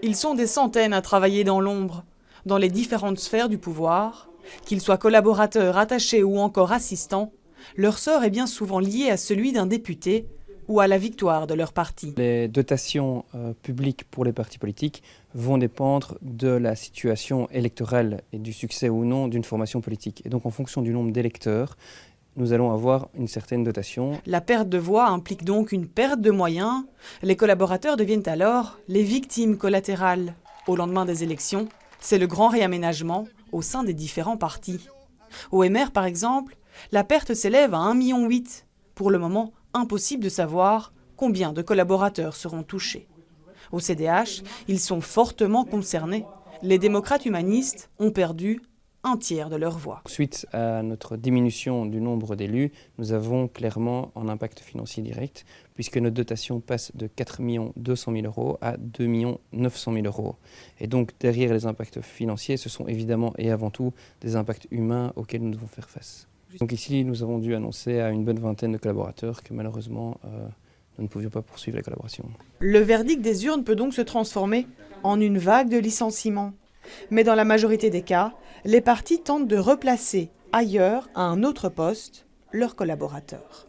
Ils sont des centaines à travailler dans l'ombre, dans les différentes sphères du pouvoir. Qu'ils soient collaborateurs, attachés ou encore assistants, leur sort est bien souvent lié à celui d'un député ou à la victoire de leur parti. Les dotations publiques pour les partis politiques vont dépendre de la situation électorale et du succès ou non d'une formation politique. Et donc en fonction du nombre d'électeurs, nous allons avoir une certaine dotation. La perte de voix implique donc une perte de moyens. Les collaborateurs deviennent alors les victimes collatérales. Au lendemain des élections, c'est le grand réaménagement au sein des différents partis. Au MR, par exemple, la perte s'élève à 1,8 million. Pour le moment, impossible de savoir combien de collaborateurs seront touchés. Au CDH, ils sont fortement concernés. Les démocrates humanistes ont perdu un tiers de leur voix. Suite à notre diminution du nombre d'élus, nous avons clairement un impact financier direct, puisque notre dotation passe de 4 200 000 € à 2 900 000 €. Et donc derrière les impacts financiers, ce sont évidemment et avant tout des impacts humains auxquels nous devons faire face. Donc ici, nous avons dû annoncer à une bonne vingtaine de collaborateurs que malheureusement, nous ne pouvions pas poursuivre la collaboration. Le verdict des urnes peut donc se transformer en une vague de licenciements. Mais dans la majorité des cas, les partis tentent de replacer ailleurs, à un autre poste, leurs collaborateurs.